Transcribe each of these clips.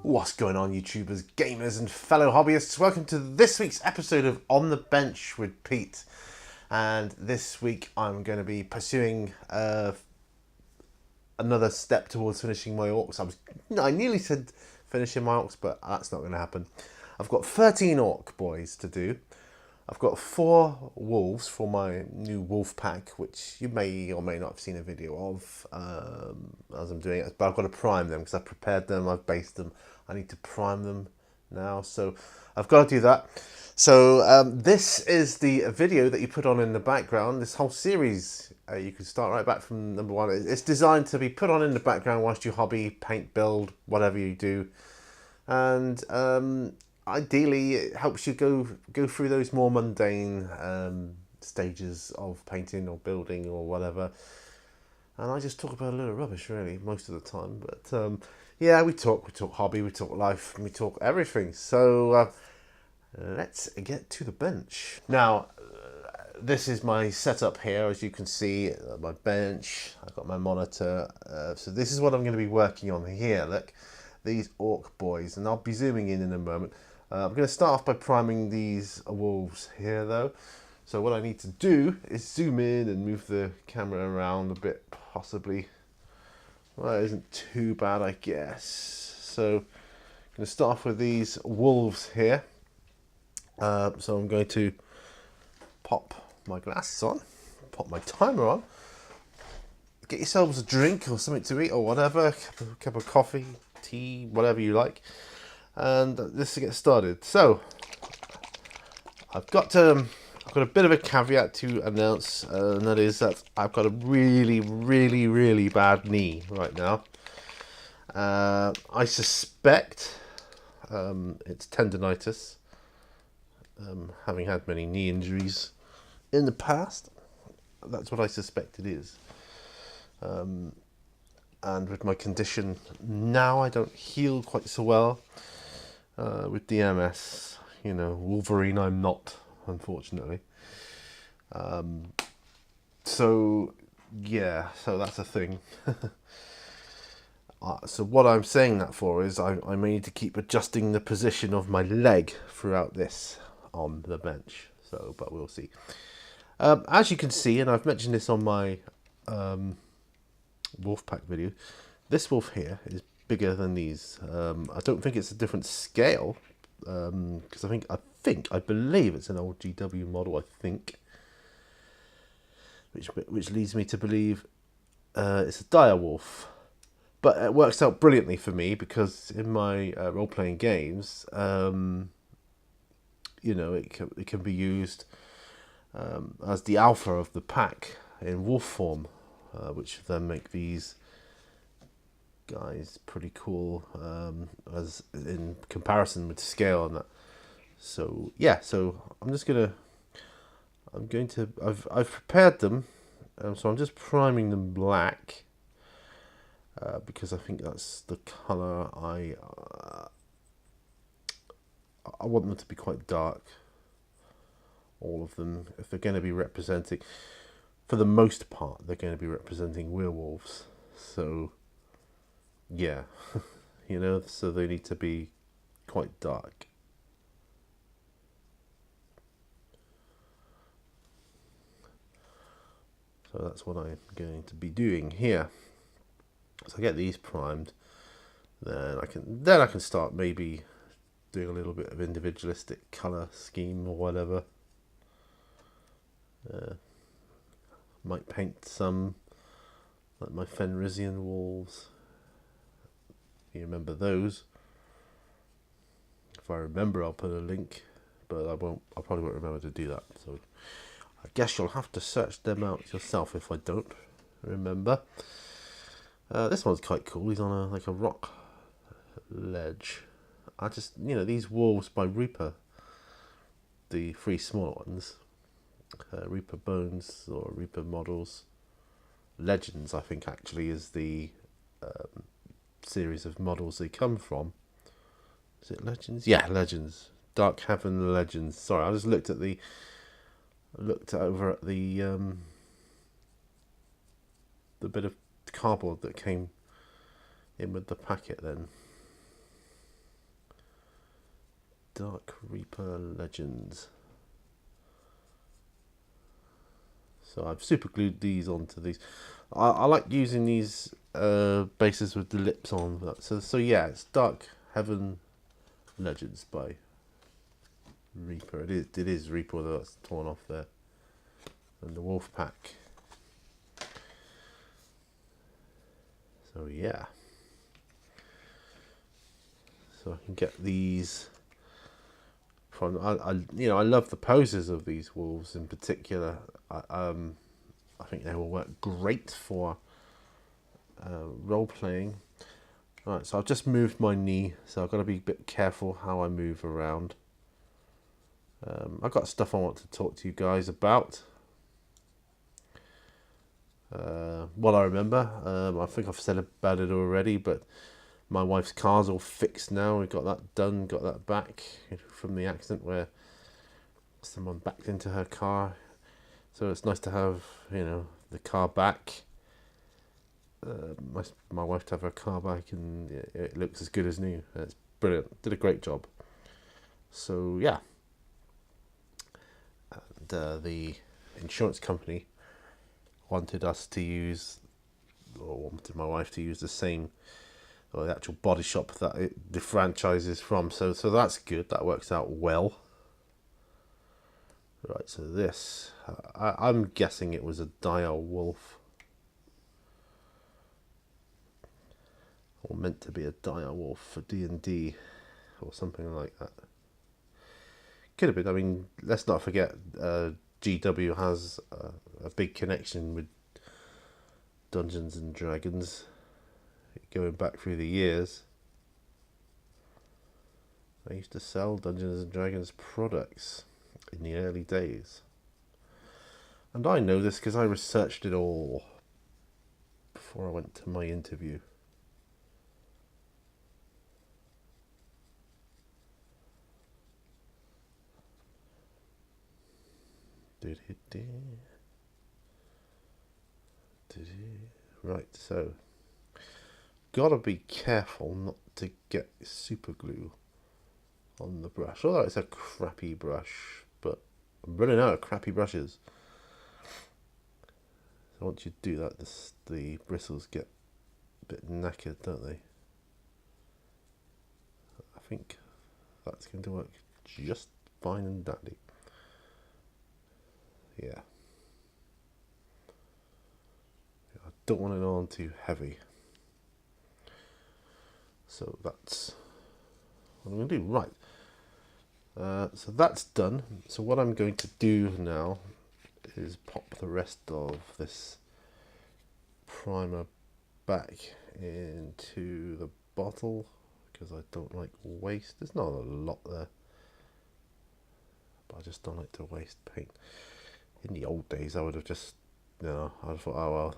What's going on, YouTubers, gamers and fellow hobbyists? Welcome to this week's episode of On the Bench with Pete. And this week I'm going to be pursuing another step towards finishing my Orks. I nearly said finishing my Orks, but that's not going to happen. I've got 13 Orc boys to do. I've got 4 wolves for my new wolf pack, which you may or may not have seen a video of as I'm doing it. But I've got to prime them because I've prepared them, I've based them. I need to prime them now, so I've got to do that. So this is the video that you put on in the background. This whole series, you can start right back from number 1. It's designed to be put on in the background whilst you hobby, paint, build, whatever you do. And ideally, it helps you go through those more mundane stages of painting or building or whatever. And I just talk about a little rubbish, really, most of the time. But yeah, we talk hobby, we talk life, and we talk everything. So let's get to the bench. Now, this is my setup here, as you can see, my bench. I've got my monitor. So this is what I'm going to be working on here. Look, these Orc boys, and I'll be zooming in a moment. I'm going to start off by priming these wolves here, though. So what I need to do is zoom in and move the camera around a bit, possibly. Well, it isn't too bad, I guess. So I'm going to start off with these wolves here. So I'm going to pop my glasses on, pop my timer on. Get yourselves a drink or something to eat or whatever, a cup of coffee, tea, whatever you like. And this to get started. So I've got a bit of a caveat to announce, and that is that I've got a really bad knee right now. I suspect it's tendonitis, having had many knee injuries in the past. That's what I suspect it is. And with my condition now, I don't heal quite so well. With DMS, you know, Wolverine I'm not, unfortunately. So yeah, so that's a thing. So what I'm saying that for is I may need to keep adjusting the position of my leg throughout this on the bench. So, but we'll see. As you can see, and I've mentioned this on my wolf pack video, this wolf here is bigger than these. I don't think it's a different scale, because I believe it's an old GW model, I think, which leads me to believe it's a dire wolf. But it works out brilliantly for me because in my role-playing games, you know, it can be used as the alpha of the pack in wolf form, which then make these guys pretty cool as in comparison with scale and that. So yeah, so I've prepared them, so I'm just priming them black because I think that's the color I want them to be quite dark, all of them, if they're going to be representing, for the most part, they're going to be representing werewolves. So yeah, you know, so they need to be quite dark. So that's what I'm going to be doing here. So I get these primed, then I can start maybe doing a little bit of individualistic color scheme or whatever. Might paint some like my Fenrisian wolves. You remember those? If I remember, I'll put a link, but I probably won't remember to do that. So I guess you'll have to search them out yourself if I don't remember. This one's quite cool. He's on like a rock ledge. You know, these wolves by Reaper, the 3 small ones, Reaper Bones or Reaper Models. Legends, I think, actually is the series of models they come from. Is it Legends? Yeah, Legends. Dark Heaven Legends. Sorry, I just looked over at the bit of cardboard that came in with the packet then. Dark Reaper Legends. So I've super glued these onto these. I like using these bases with the lips on. So yeah, it's Dark Heaven Legends by Reaper. It is Reaper, although that's torn off there. And the Wolf Pack. So yeah. So I can get these from I love the poses of these wolves in particular. I think they will work great for role playing. Right, so I've just moved my knee, so I've got to be a bit careful how I move around. I've got stuff I want to talk to you guys about. What I remember, I think I've said about it already, but my wife's car's all fixed now. We got that done, got that back from the accident where someone backed into her car. So it's nice to have, the car back. My wife to have her car back, and it looks as good as new. It's brilliant. Did a great job. So yeah. And the insurance company wanted us to use, or wanted my wife to use the same, or the actual body shop that the franchise is from. So that's good. That works out well. Right, so this, I'm guessing it was a dire wolf. Or meant to be a dire wolf for D&D, or something like that. Could have been. I mean, let's not forget, GW has a big connection with Dungeons and Dragons, going back through the years. I used to sell Dungeons and Dragons products in the early days. And I know this because I researched it all before I went to my interview. Right, so gotta be careful not to get super glue on the brush. Although it's a crappy brush, but I'm running out of crappy brushes. So once you do that, the bristles get a bit knackered, don't they? I think that's going to work just fine and dandy. Yeah. I don't want it on too heavy. So that's what I'm going to do. Right. So that's done. So what I'm going to do now is pop the rest of this primer back into the bottle, because I don't like waste. There's not a lot there, but I just don't like to waste paint. In the old days I would have just, I thought, oh well,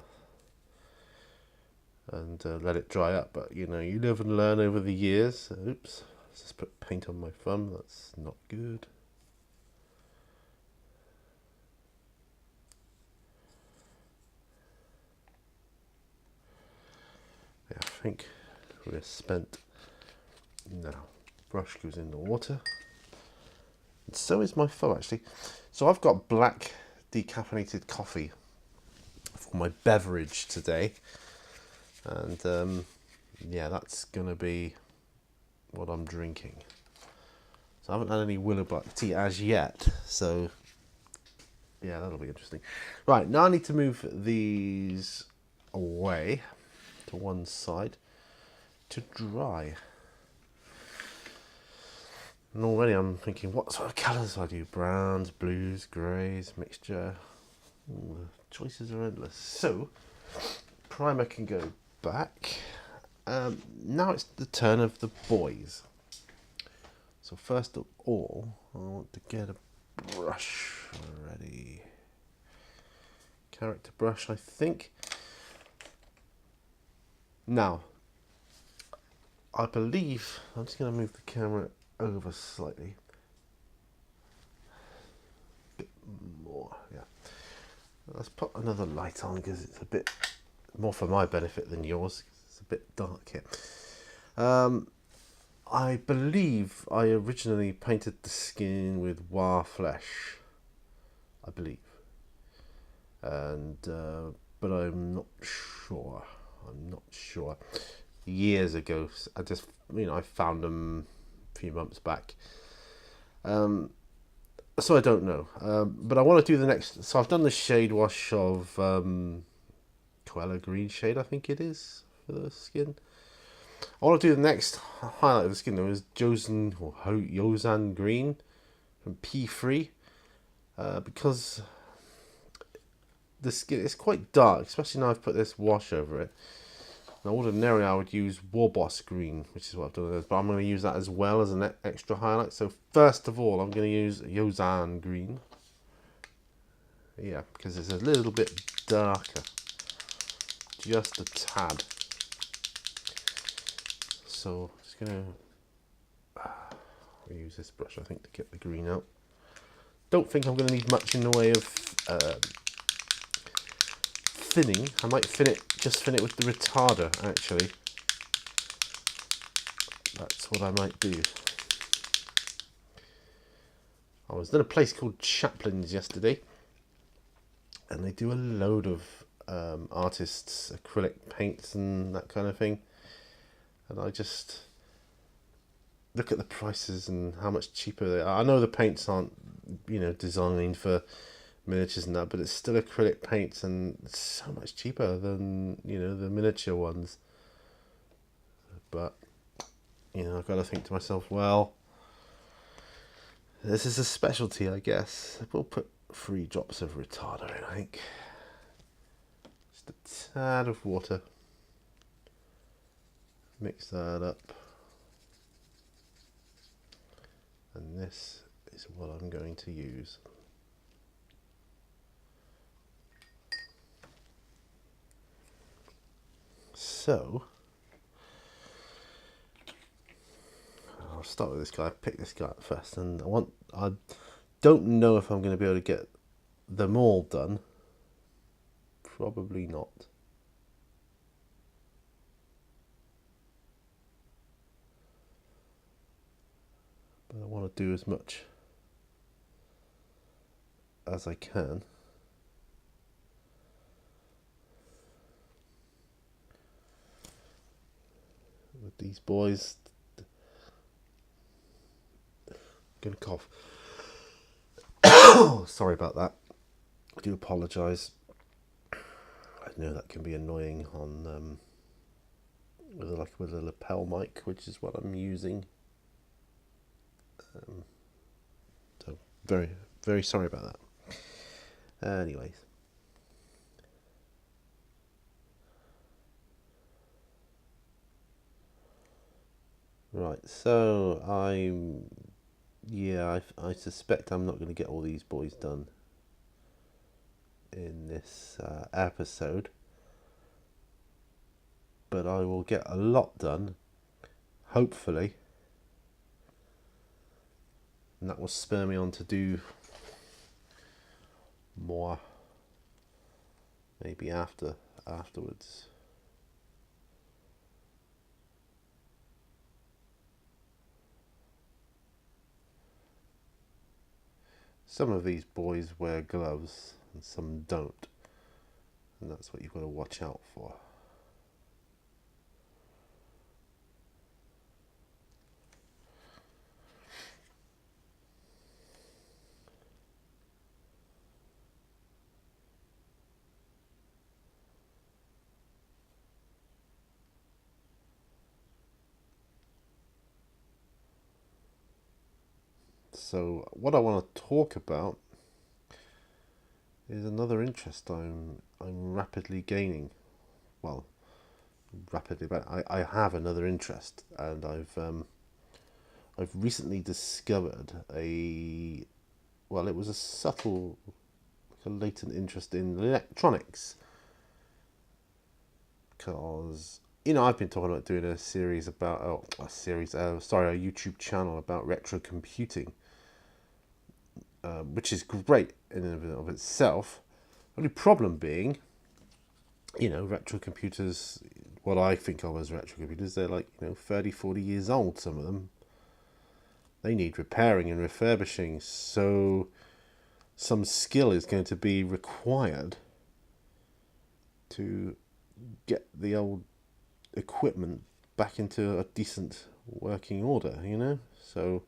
and let it dry up, but you live and learn over the years. Oops, let's just put paint on my thumb. That's not good. Yeah, I think we're spent now. Brush goes in the water, and so is my thumb actually. So I've got black decaffeinated coffee for my beverage today, and yeah, that's gonna be what I'm drinking. So I haven't had any willow black tea as yet, so yeah, that'll be interesting. Right, now I need to move these away to one side to dry. And already I'm thinking, what sort of colours do I do? Browns, blues, greys, mixture. Ooh, the choices are endless. So, primer can go back. Now it's the turn of the boys. So first of all, I want to get a brush ready. Character brush, I think. Now, I believe, I'm just going to move the camera over slightly. A bit more, yeah. Let's put another light on because it's a bit more for my benefit than yours. It's a bit dark here. I believe I originally painted the skin with War Flesh, I believe, and but I'm not sure. I'm not sure. Years ago, I just I found them a few months back. So I don't know, but I want to do the next. So I've done the shade wash of Coella Green shade, I think it is, for the skin. I want to do the next highlight of the skin. There was Yozan Green from P3, because the skin is quite dark, especially now I've put this wash over it. Now ordinarily I would use Warboss Green, which is what I've done, but I'm going to use that as well as an extra highlight. So first of all, I'm going to use Yozan Green. Yeah, because it's a little bit darker, just a tad. So just going to use this brush, I think, to get the green out. Don't think I'm going to need much in the way of thinning. I might just thin it with the retarder, actually. That's what I might do. I was in a place called Chaplin's yesterday, and they do a load of artists' acrylic paints and that kind of thing. And I just look at the prices and how much cheaper they are. I know the paints aren't, designed for miniatures and that, but it's still acrylic paints, and it's so much cheaper than the miniature ones. But I've got to think to myself, well, this is a specialty, I guess. We'll put 3 drops of retarder in, I think. Just a tad of water. Mix that up. And this is what I'm going to use. So I'll start with this guy. I picked this guy up first, and I don't know if I'm going to be able to get them all done. Probably not. But I want to do as much as I can. With these boys. I'm gonna cough. Sorry about that. I do apologise. I know that can be annoying on with a lapel mic, which is what I'm using. So very, very sorry about that. Anyways. Right, so I suspect I'm not going to get all these boys done in this episode, but I will get a lot done, hopefully, and that will spur me on to do more, maybe afterwards. Some of these boys wear gloves and some don't, and that's what you've got to watch out for. So what I want to talk about is another interest I'm rapidly gaining. Well, rapidly, but I have another interest, and I've recently discovered it was a subtle, a latent interest in electronics, because I've been talking about doing a YouTube channel about retro computing. Which is great in and of itself. The only problem being, retro computers, what I think of as retro computers. They're like, 30, 40 years old, some of them. They need repairing and refurbishing, so some skill is going to be required to get the old equipment back into a decent working order, So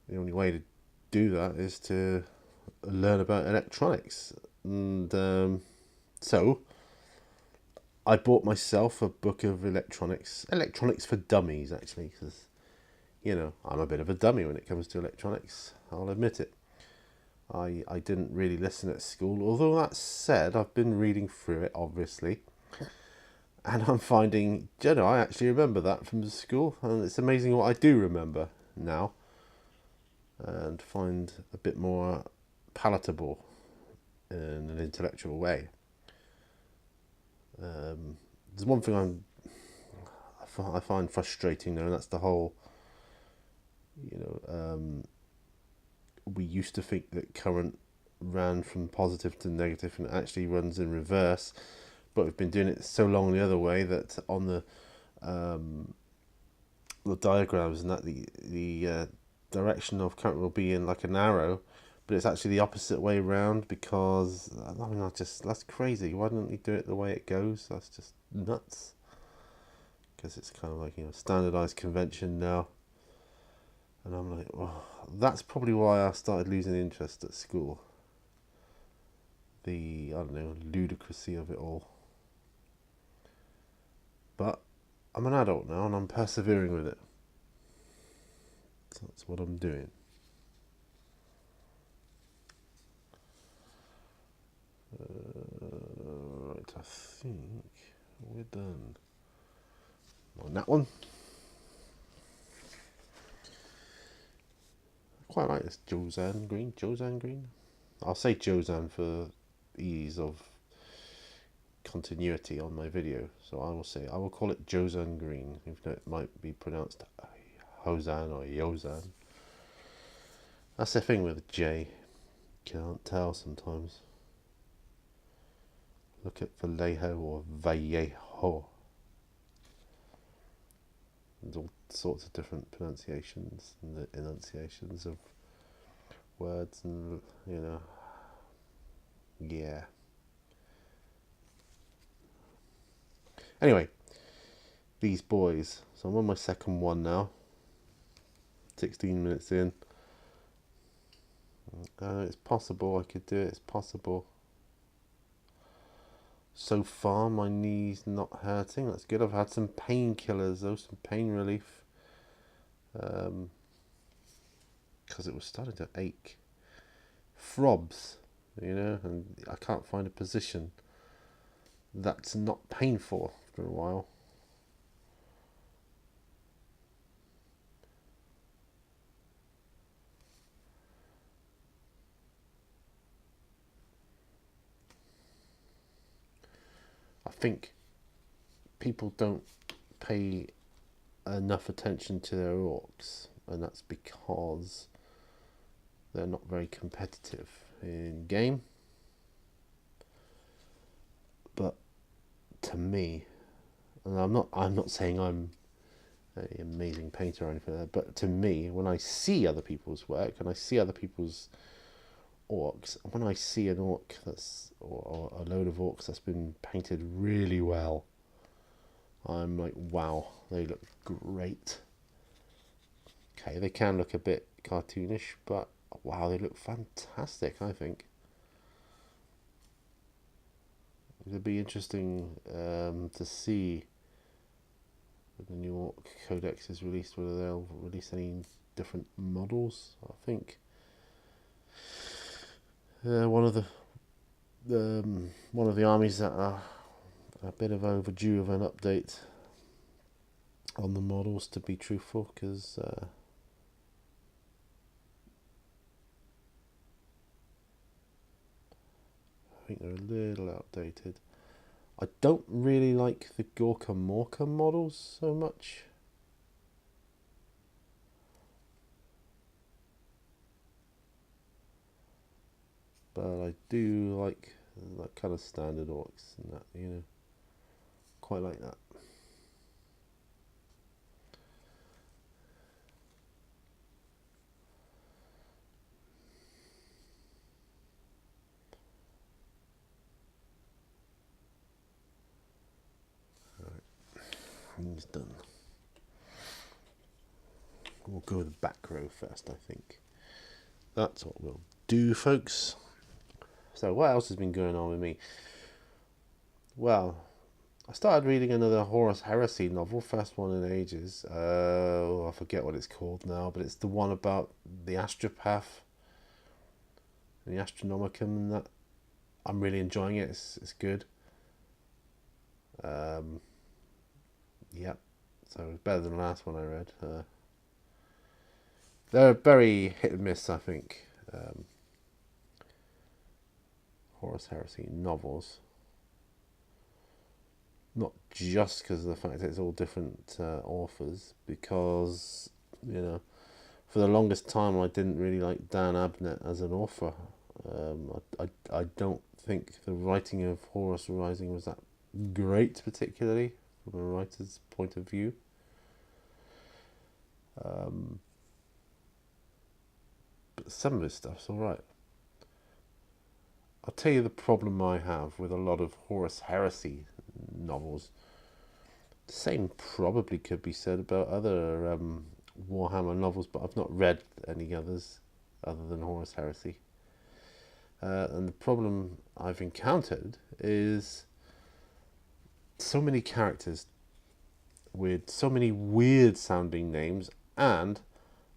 the only way to do that is to learn about electronics. And so I bought myself a book of electronics for dummies, actually, because, I'm a bit of a dummy when it comes to electronics. I'll admit it. I didn't really listen at school, although that said, I've been reading through it, obviously. And I'm finding, I actually remember that from school, and it's amazing what I do remember now, and find a bit more palatable in an intellectual way. There's one thing I find frustrating though, and that's the whole, we used to think that current ran from positive to negative, and it actually runs in reverse. But we've been doing it so long the other way that on the diagrams and that the direction of current will be in like an arrow, but it's actually the opposite way around, because that's crazy. Why don't you do it the way it goes? That's just nuts. Because it's kind of like standardized convention now, and I'm like, oh, that's probably why I started losing interest at school. The ludicrousy of it all. But I'm an adult now, and I'm persevering with it. So that's what I'm doing. Right, I think we're done on that one. I quite like this Josan Green. I'll say Josan for ease of continuity on my video, so I will call it Josan Green, even though it might be pronounced Hosan or Yozan. That's the thing with J, can't tell sometimes. Look at Vallejo or Vallejo. There's all sorts of different pronunciations and the enunciations of words, and yeah. Anyway, these boys. So I'm on my second one now. 16 minutes in. It's possible I could do it. It's possible. So far, my knee's not hurting. That's good. I've had some painkillers though, some pain relief. Because it was starting to ache. Throbs, and I can't find a position that's not painful for a while. I think people don't pay enough attention to their orcs, and that's because they're not very competitive in game. But to me, and I'm not saying I'm an amazing painter or anything like that, but to me, when I see other people's work and I see other people's orcs, when I see an orc or a load of orcs that's been painted really well, I'm like, wow, they look great. Okay, they can look a bit cartoonish, but wow, they look fantastic, I think. It'll be interesting to see when the new Orc Codex is released, whether they'll release any different models. I think one of the armies that are a bit of overdue of an update on the models, to be truthful, because I think they're a little outdated. I don't really like the Gorka Morka models so much. But I do like that kind of standard orcs and that, quite like that. He's done. We'll go with the back row first, I think. That's what we'll do, folks. So what else has been going on with me? Well, I started reading another Horus Heresy novel, first one in ages. I forget what it's called now, but it's the one about the astropath and the astronomicon and that. I'm really enjoying it. It's good. Yep. So it's better than the last one I read. They're very hit and miss, I think. Horus Heresy novels. Not just because of the fact that it's all different authors, because, you know, for the longest time I didn't really like Dan Abnett as an author. I don't think the writing of Horus Rising was that great, particularly from a writer's point of view. But some of his stuff's alright. I'll tell you the problem I have with a lot of Horus Heresy novels. The same probably could be said about other Warhammer novels, but I've not read any others other than Horus Heresy. And the problem I've encountered is so many characters with so many weird sounding names, and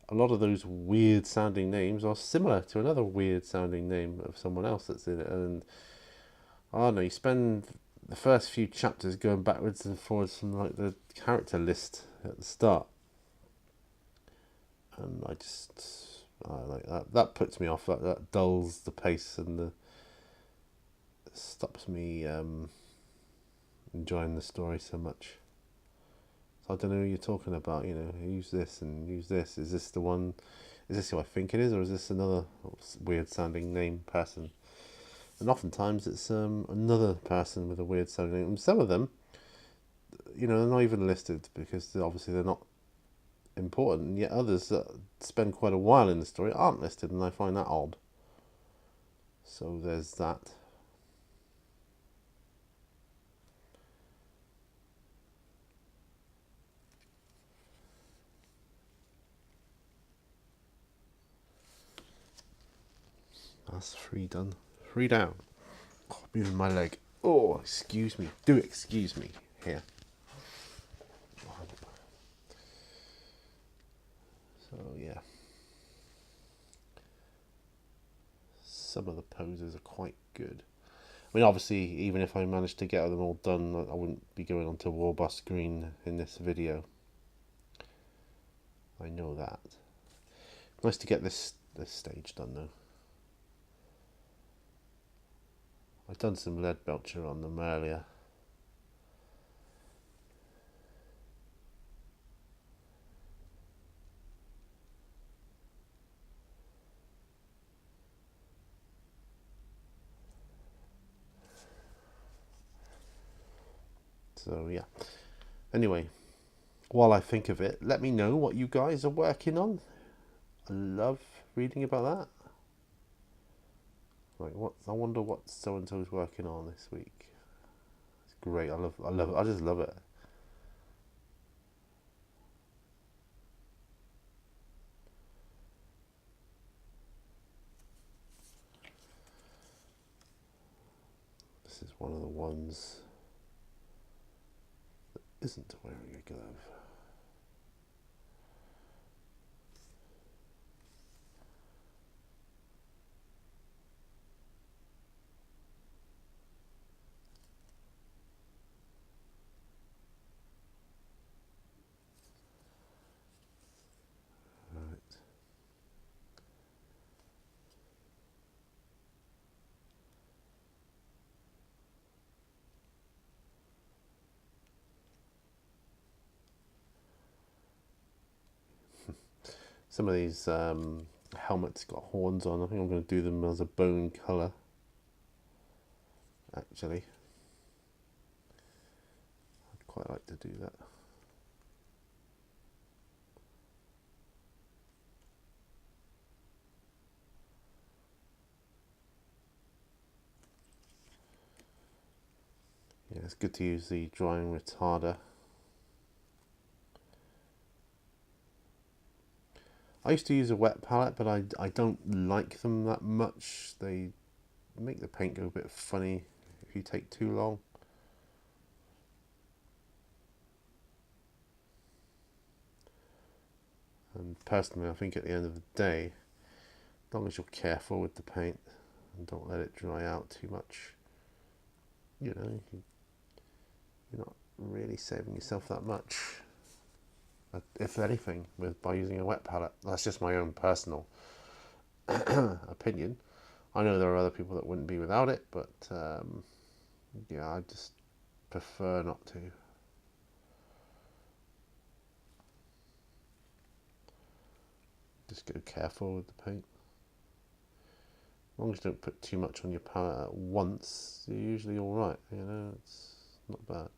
a lot of those weird sounding names are similar to another weird sounding name of someone else that's in it. And I don't know, you spend the first few chapters going backwards and forwards from like the character list at the start, and I like that puts me off. That dulls the pace and stops me enjoying the story so much. So I don't know who you're talking about, you know, use this and use this. Is this the one, is this who I think it is, or is this another weird sounding name person? And oftentimes it's another person with a weird sounding name. And some of them, you know, they're not even listed because obviously they're not important, and yet others that spend quite a while in the story aren't listed, and I find that odd. So there's that. That's 3 done. 3 down. Oh, moving my leg. Oh, excuse me. Do excuse me. Here. So, yeah. Some of the poses are quite good. I mean, obviously, even if I managed to get them all done, I wouldn't be going on to Warbust Green in this video. I know that. Nice to get this stage done, though. I've done some lead belcher on them earlier. So yeah. Anyway, while I think of it, let me know what you guys are working on. I love reading about that. Like, I wonder what so and so is working on this week. It's great. I love it. I just love it. This is one of the ones that isn't wearing a glove. Some of these helmets got horns on. I think I'm going to do them as a bone colour, actually. quite like to do that. Yeah, it's good to use the drying retarder. I used to use a wet palette, but I don't like them that much. They make the paint go a bit funny if you take too long. And personally, I think at the end of the day, as long as you're careful with the paint and don't let it dry out too much, you know, you're not really saving yourself that much. If anything, by using a wet palette. That's just my own personal opinion. I know there are other people that wouldn't be without it, but yeah, I just prefer not to. Just go careful with the paint. As long as you don't put too much on your palette at once, you're usually alright, you know, it's not bad.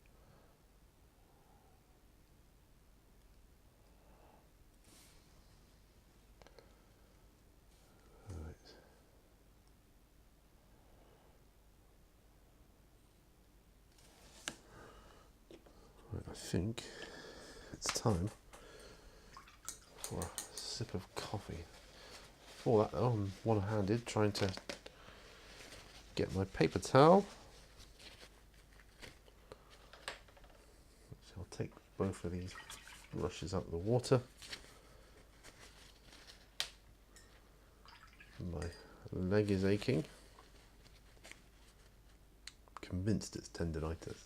Right, I think it's time for a sip of coffee. Before that though, I'm one-handed trying to get my paper towel. So I'll take both of these brushes out of the water. My leg is aching. I'm convinced it's tendinitis.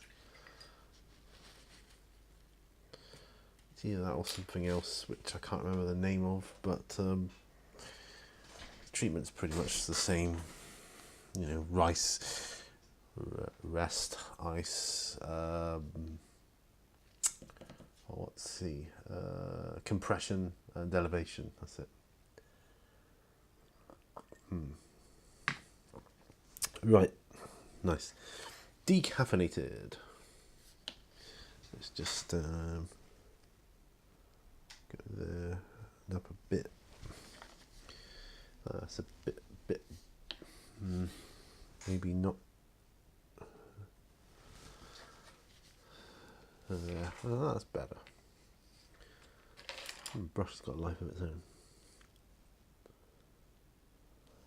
It's either that or something else, which I can't remember the name of, but the treatment's pretty much the same. You know, rice, rest, ice, let's see, compression and elevation, that's it. Right, nice. Decaffeinated. Let's just go there and up a bit. That's a bit, maybe not. Well, that's better. The brush's got a life of its own.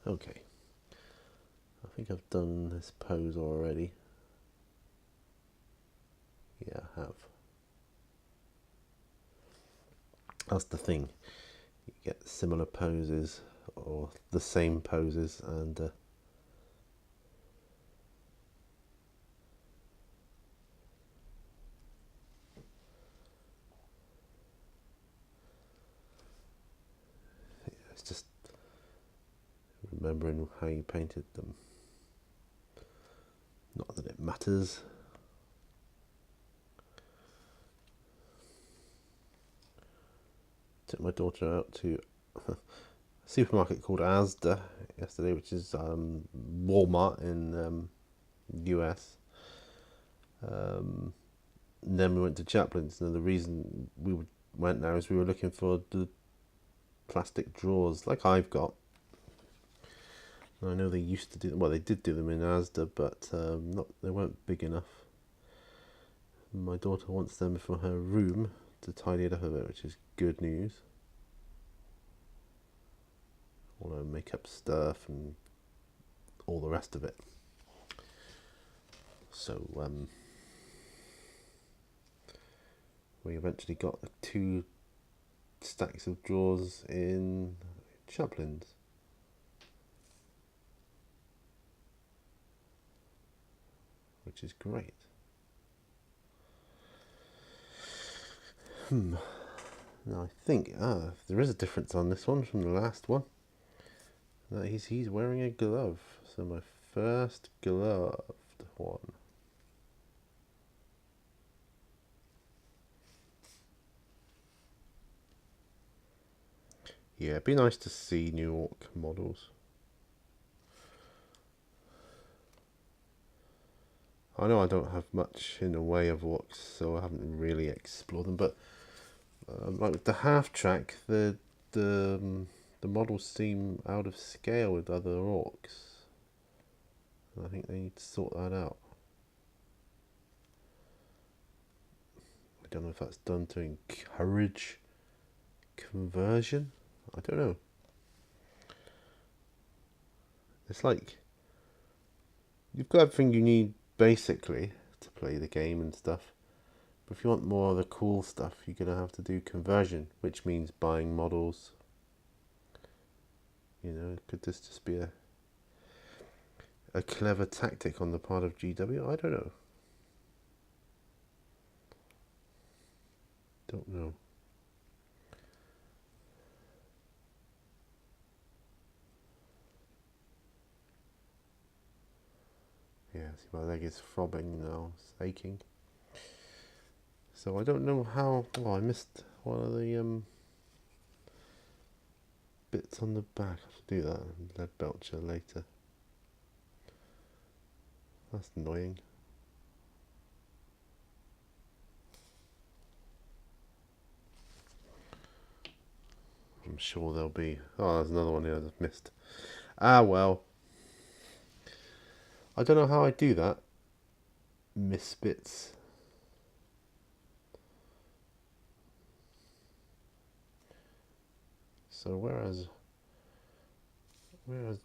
Okay. I think I've done this pose already. Yeah, I have. That's the thing. You get similar poses or the same poses, and it's just remembering how you painted them. Not that it matters. Took my daughter out to a supermarket called Asda yesterday, which is Walmart in US. And then we went to Chaplin's. And the reason we went there is we were looking for the plastic drawers, like I've got. And I know they used to do, well, they did do them in Asda, but they weren't big enough. My daughter wants them for her room to tidy it up a bit, which is good news. All her makeup stuff and all the rest of it. So we eventually got 2 stacks of drawers in Chaplin's. Which is great. Now I think there is a difference on this one from the last one. He's wearing a glove. So my first gloved one. Yeah, it'd be nice to see New York models. I know I don't have much in the way of orcs, so I haven't really explored them. But like with the half track, the models seem out of scale with other orcs. I think they need to sort that out. I don't know if that's done to encourage conversion. I don't know. It's like you've got everything you need basically to play the game and stuff. But if you want more of the cool stuff, you're going to have to do conversion, which means buying models. You know, could this just be a clever tactic on the part of GW? I don't know. Don't know. Yeah, see my leg is throbbing now, it's aching. So I don't know how. Oh, I missed one of the bits on the back. I have to do that. Lead belcher later. That's annoying. I'm sure there'll be. Oh, there's another one here I've missed. Ah, well. I don't know how I do that. Miss bits. So whereas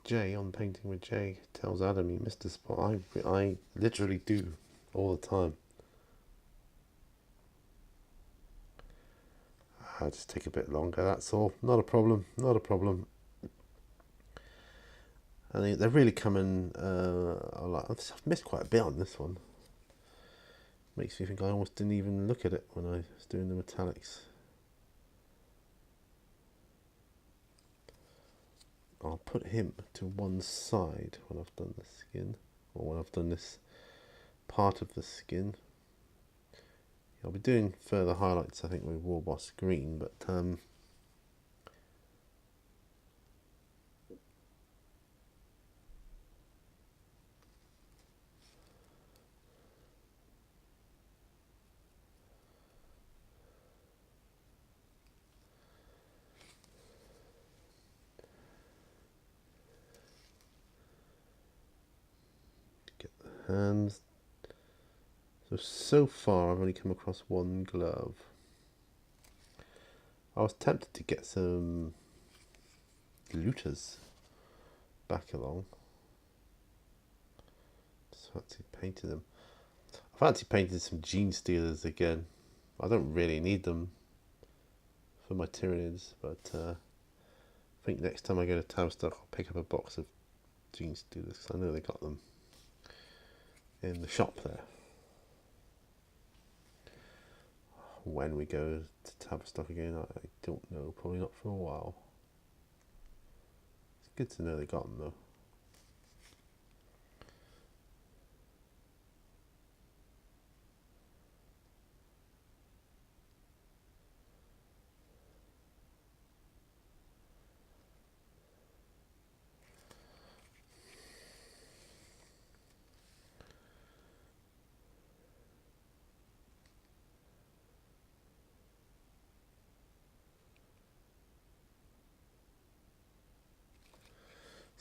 Jay on Painting with Jay tells Adam he missed a spot, I literally do all the time. I just take a bit longer, that's all. Not a problem, not a problem. And they're really coming. I've missed quite a bit on this one. Makes me think I almost didn't even look at it when I was doing the metallics. I'll put him to one side when I've done the skin, or when I've done this part of the skin. I'll be doing further highlights, I think, with Warboss Green, but get the hands. So far I've only come across one glove. I was tempted to get some looters back along. Just fancy painting them. I fancy painting some Gene Stealers again. I don't really need them for my Tyranids, but I think next time I go to Tavistock I'll pick up a box of Gene Stealers, because I know they got them in the shop there. When we go to Tavistock again, I don't know, probably not for a while. It's good to know they got them though.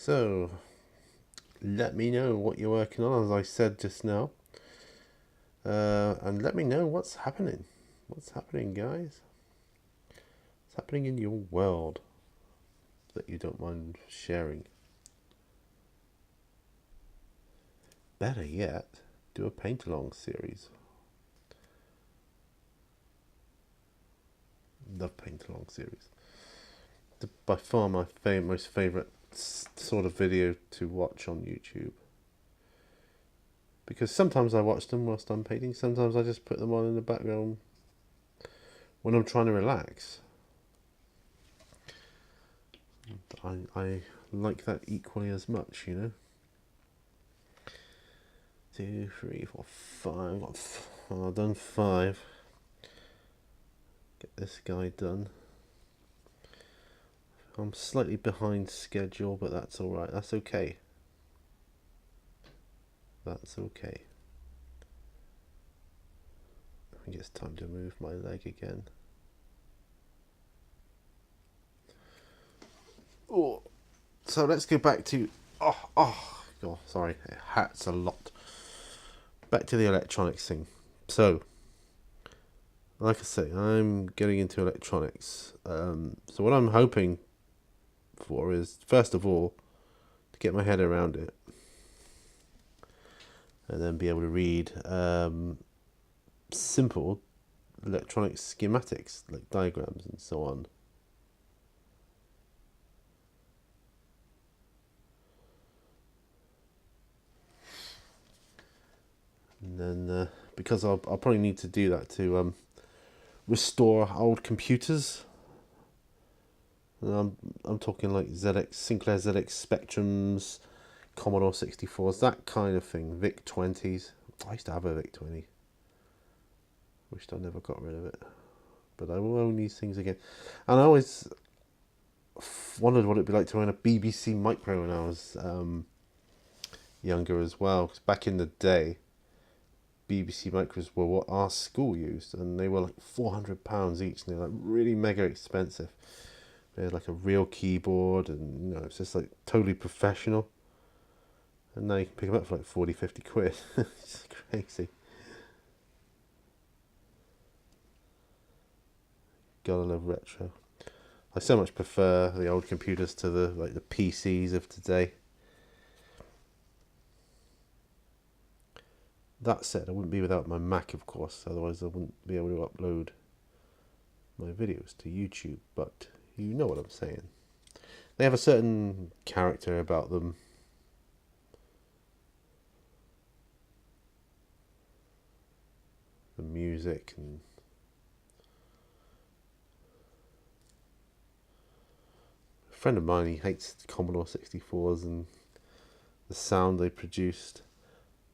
So, let me know what you're working on, as I said just now. And let me know what's happening. What's happening, guys? What's happening in your world that you don't mind sharing? Better yet, do a paint-along series. Love paint-along series. By far my most favourite sort of video to watch on YouTube, because sometimes I watch them whilst I'm painting, sometimes I just put them on in the background when I'm trying to relax. I like that equally as much, you know. 2, 3, 4, 5. I've done 5. Get this guy done. I'm slightly behind schedule, but that's alright. That's okay. That's okay. think it's time to move my leg again. Oh, so let's go back to sorry, it hurts a lot. Back to the electronics thing. So, like I say, I'm getting into electronics. So what I'm hoping for is, first of all, to get my head around it, and then be able to read simple electronic schematics, like diagrams and so on. And then, because I'll probably need to do that to restore old computers. And I'm talking like Sinclair ZX Spectrums, Commodore 64s, that kind of thing. VIC 20s. I used to have a VIC 20. Wished I never got rid of it. But I will own these things again. And I always wondered what it'd be like to own a BBC Micro when I was younger as well. Because back in the day, BBC Micros were what our school used, and they were like £400 each, and they were like really mega expensive. They had like a real keyboard, and it's just like totally professional. And now you can pick them up for like 40-50 quid. It's crazy. Gotta love retro. I so much prefer the old computers to the PCs of today. That said, I wouldn't be without my Mac, of course, otherwise I wouldn't be able to upload my videos to YouTube, but you know what I'm saying. They have a certain character about them. The music and a friend of mine, he hates Commodore 64s and the sound they produced.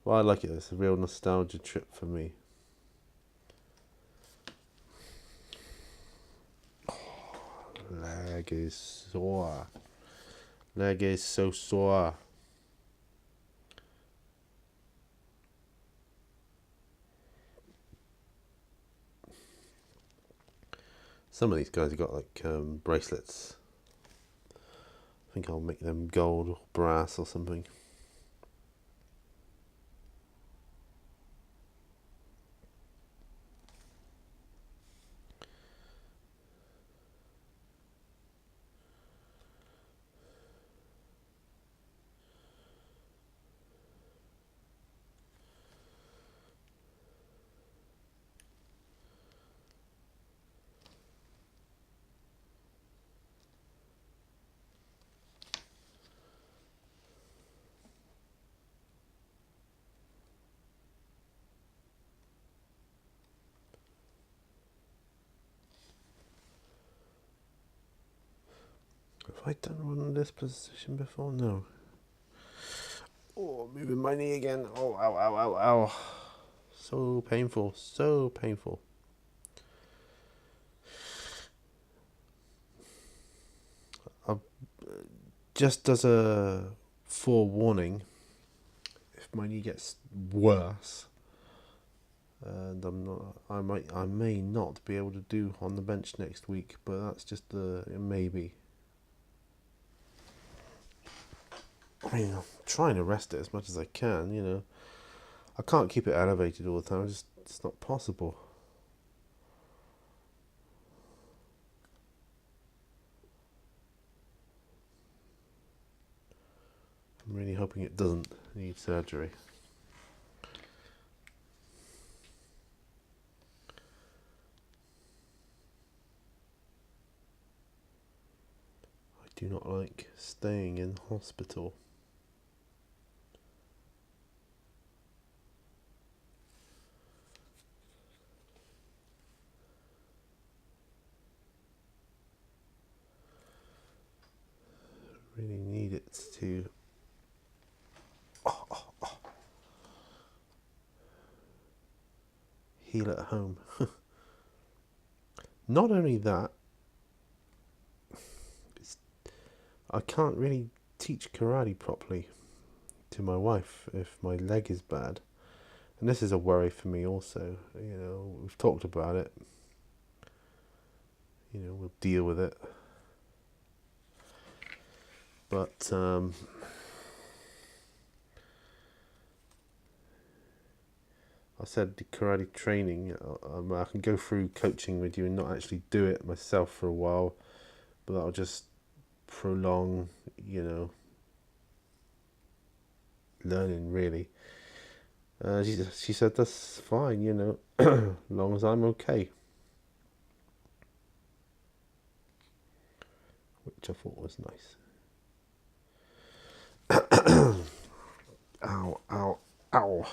Well, I like it. It's a real nostalgia trip for me. Leg is sore. Leg is so sore. Some of these guys have got like bracelets. I think I'll make them gold or brass or something. Have I done one in this position before? No. Oh, moving my knee again. Oh, ow, ow, ow, ow. So painful, so painful. Just as a forewarning, if my knee gets worse, and I may not be able to do on the bench next week, but that's just a maybe. I mean, I'm trying to rest it as much as I can, I can't keep it elevated all the time, it's not possible. I'm really hoping it doesn't need surgery. I do not like staying in hospital. Really need it to heal at home. Not only that, I can't really teach karate properly to my wife if my leg is bad, And this is a worry for me also. You know, we've talked about it. You know, we'll deal with it. But I said the karate training, I can go through coaching with you and not actually do it myself for a while, but that'll just prolong, you know, learning really. She said that's fine, you know, as long as I'm okay, which I thought was nice. Ow, ow, ow.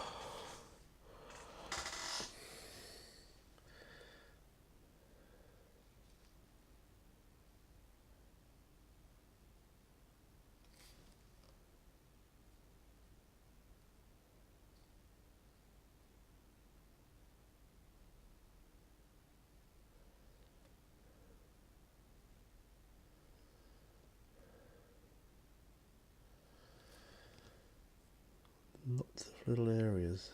Lots of little areas.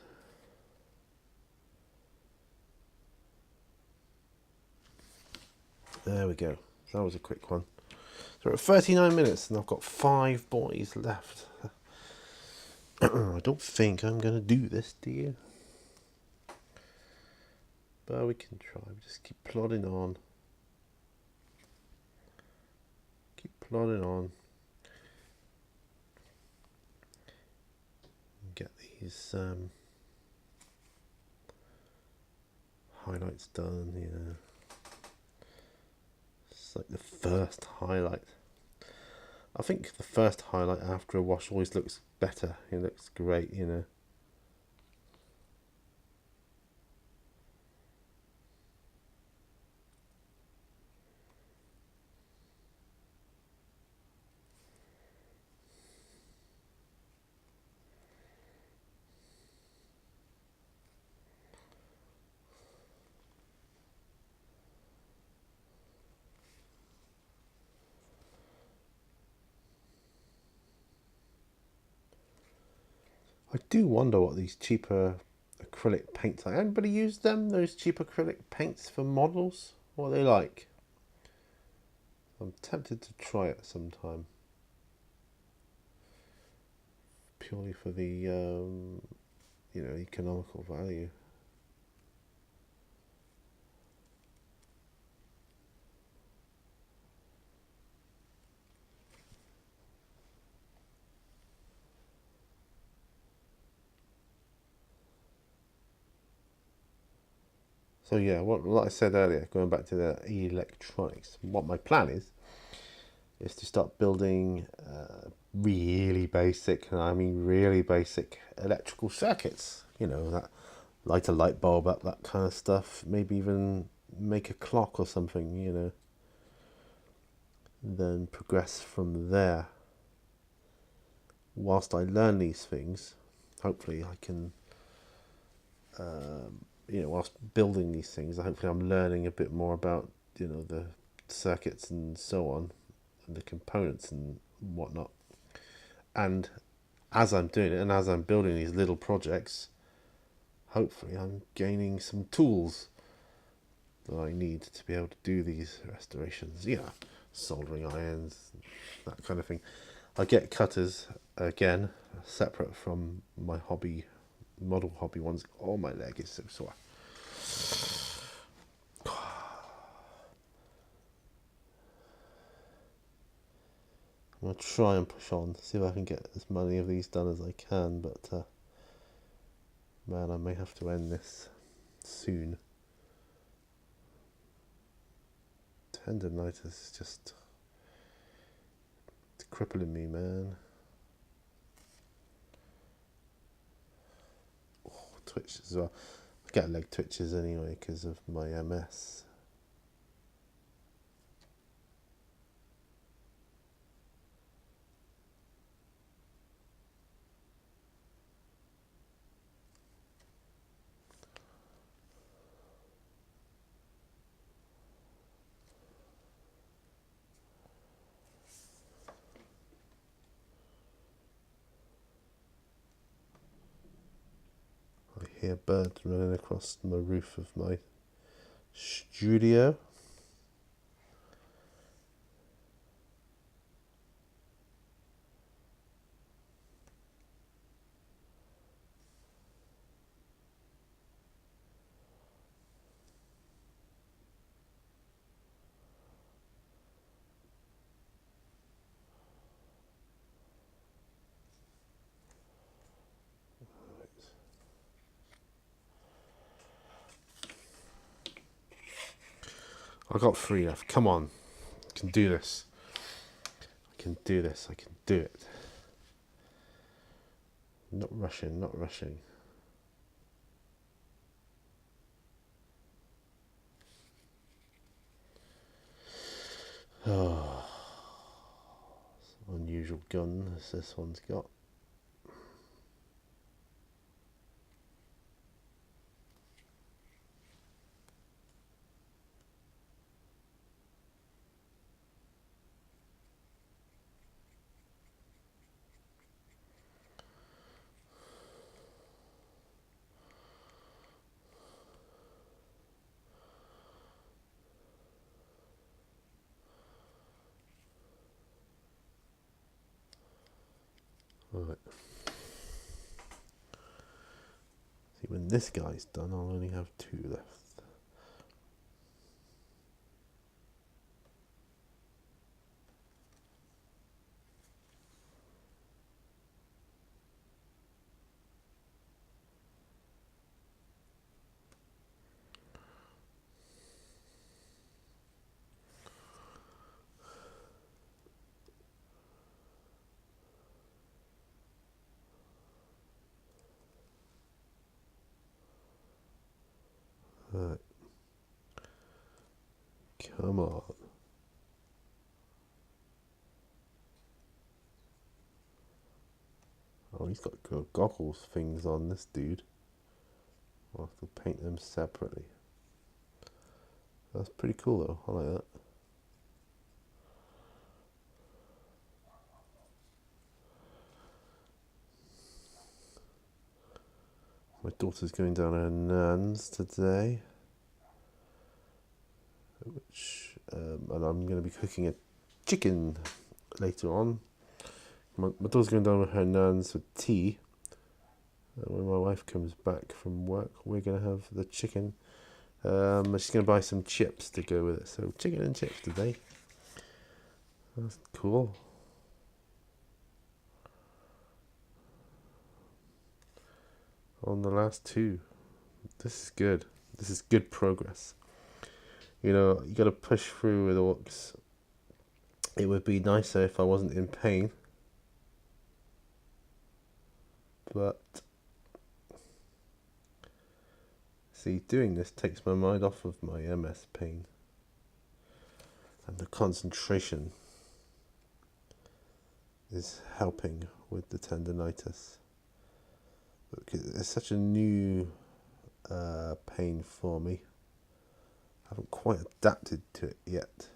There we go. That was a quick one. So we're at 39 minutes and I've got 5 boys left. I don't think I'm going to do this, do you? But we can try. We just keep plodding on. Keep plodding on. Get these highlights done, you know. It's like the first highlight. I think the first highlight after a wash always looks better. It looks great, you know. I do wonder what these cheaper acrylic paints like. Anybody use them? Those cheap acrylic paints for models? What are they like? I'm tempted to try it sometime. Purely for the you know, economical value. So yeah, like I said earlier, going back to the electronics, what my plan is to start building really basic, and I mean really basic electrical circuits. You know, that light a light bulb up, that kind of stuff. Maybe even make a clock or something. You know, then progress from there. Whilst I learn these things, hopefully I can. You know, whilst building these things, hopefully I'm learning a bit more about, you know, the circuits and so on, and the components and whatnot. And as I'm doing it and as I'm building these little projects, hopefully I'm gaining some tools that I need to be able to do these restorations. Yeah, soldering irons, that kind of thing. I get cutters again, separate from my hobby, model hobby ones. Oh, my leg is so sore. I'm going to try and push on, see if I can get as many of these done as I can, but man, I may have to end this soon. Tendonitis is just crippling me, man. Oh, twitch as well. I get leg twitches anyway because of my MS. I hear birds running across the roof of my studio. I got 3 left. Come on. I can do this. I can do this. I can do it. Not rushing, not rushing. Oh, unusual gun as this one's got. Right. See, when this guy's done, I'll only have 2 left. Right. Come on. Oh, he's got goggles things on, this dude. I'll have to paint them separately. That's pretty cool though, I like that. My daughter's going down her nan's today, and I'm going to be cooking a chicken later on. My daughter's going down with her nan's for tea. When my wife comes back from work, we're going to have the chicken. She's going to buy some chips to go with it. So chicken and chips today. That's cool. On the last 2. This is good. This is good progress. You know, you got to push through with orcs. It would be nicer if I wasn't in pain. But see, doing this takes my mind off of my MS pain. And the concentration is helping with the tendinitis. It's such a new pain for me. I haven't quite adapted to it yet.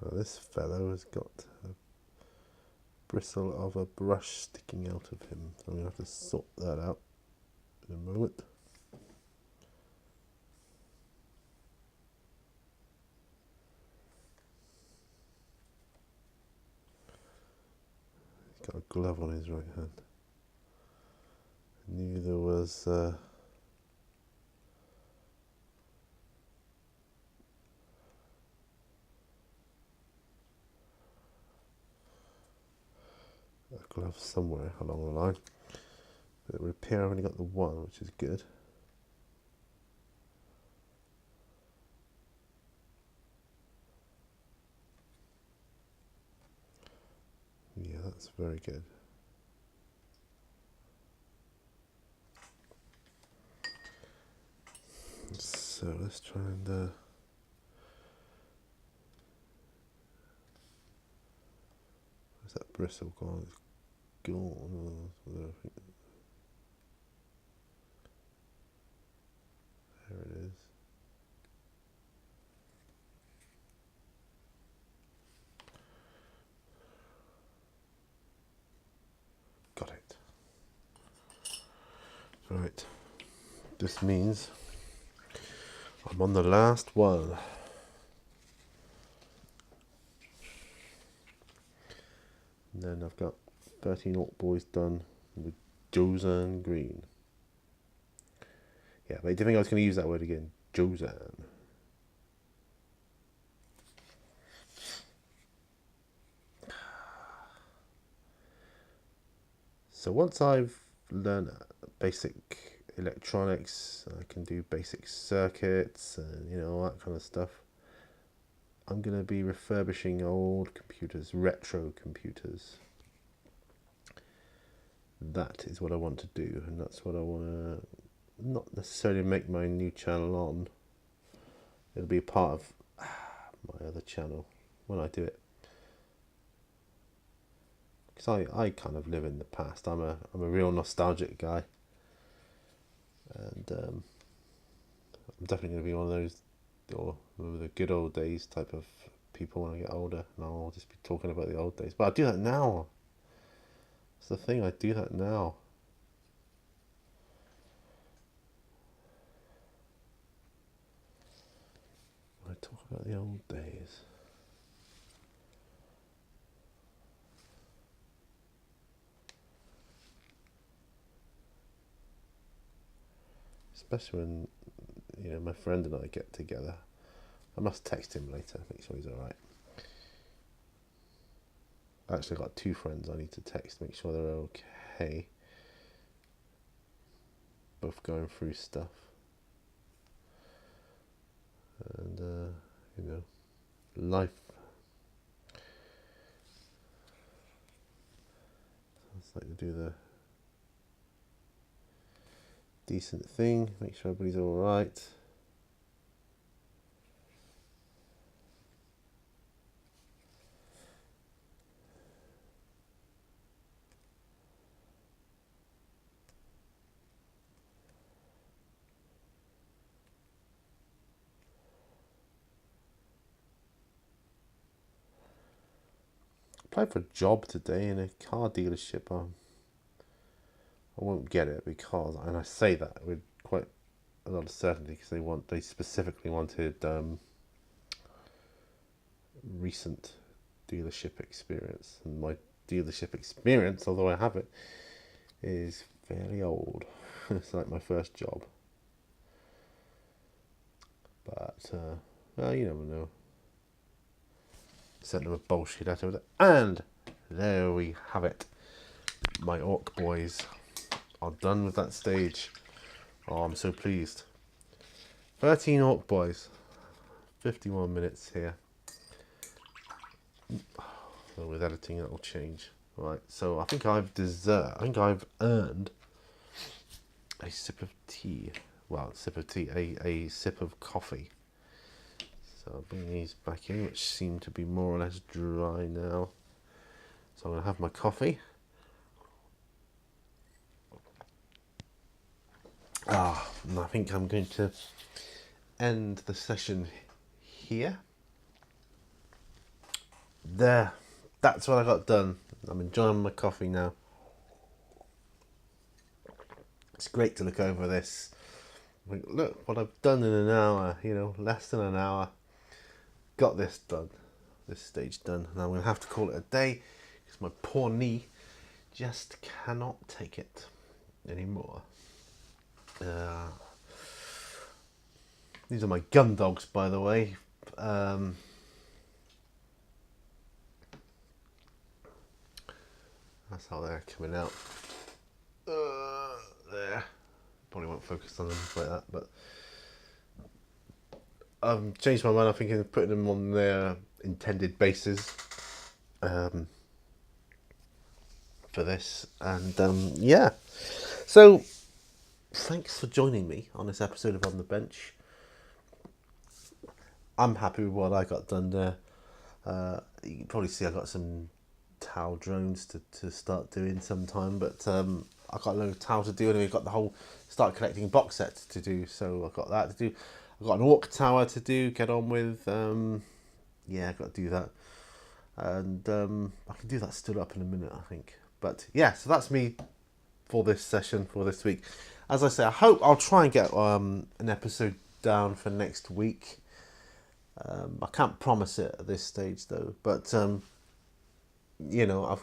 Well, this fellow has got a bristle of a brush sticking out of him. So I'm going to have to sort that out in a moment. He's got a glove on his right hand. I knew there was a glove somewhere along the line. But repair, I've only got the one, which is good. Yeah, that's very good. So let's try and where's that bristle gone? It's gone. There it is. Got it. Right. This means I'm on the last one. And then I've got 13 Orc boys done with Warzone green. Yeah, but I didn't think I was going to use that word again. Warzone. So once I've learned basic electronics, I can do basic circuits and all that kind of stuff. I'm going to be refurbishing old computers, retro computers. That is what I want to do, and that's what I want to not necessarily make my new channel on. It'll be a part of my other channel when I do it. Because I kind of live in the past. I'm a real nostalgic guy, and I'm definitely going to be one of those, or the good old days type of people when I get older, and I'll just be talking about the old days. But I do that now. That's the thing. I do that now. I talk about the old days. Especially when my friend and I get together. I must text him later, make sure he's alright. I actually got 2 friends I need to text, make sure they're okay. Both going through stuff. And life. It's like to do the decent thing, make sure everybody's alright. Applied for a job today in a car dealership. I won't get it because, and I say that with quite a lot of certainty, because they specifically wanted recent dealership experience, and my dealership experience, although I have it, is fairly old. It's like my first job, but well, you never know. Sent them a bullshit out of it, and there we have it. My Orc boys are done with that stage. Oh, I'm so pleased. 13 Orc boys, 51 minutes here. So with editing, that will change. Right, so I think I've earned a sip of tea. Well, a sip of tea, a sip of coffee. So I'll bring these back in, which seem to be more or less dry now. So I'm going to have my coffee. And I think I'm going to end the session here. There. That's what I got done. I'm enjoying my coffee now. It's great to look over this. Look what I've done in an hour, less than an hour. Got this done, this stage done, and I'm going to have to call it a day because my poor knee just cannot take it anymore. These are my gun dogs, by the way. That's how they're coming out. There. Probably won't focus on them like that, but I've changed my mind. I'm thinking of putting them on their intended bases for this, and yeah. So thanks for joining me on this episode of On the Bench. I'm happy with what I got done there. You can probably see I got some towel drones to start doing sometime, but I got a load of towel to do, and we've got the whole start collecting box set to do. So I've got that to do. I've got an orc tower to do. Get on with. Yeah, I've got to do that, and I can do that stood up in a minute, I think. But yeah, so that's me for this session for this week. As I say, I hope I'll try and get an episode down for next week. I can't promise it at this stage though, but I've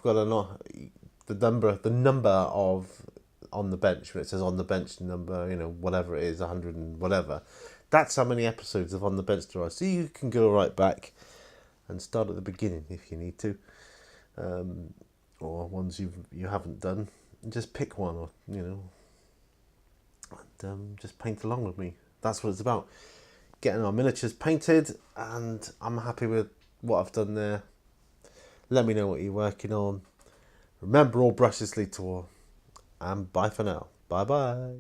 got the number of on the bench, when it says on the bench number, whatever it is, 100 and whatever. That's how many episodes of On the Bench there are. So you can go right back and start at the beginning if you need to, or ones you haven't done. And just pick one, or and just paint along with me. That's what it's about. Getting our miniatures painted, and I'm happy with what I've done there. Let me know what you're working on. Remember, all brushes lead to war. And bye for now. Bye bye.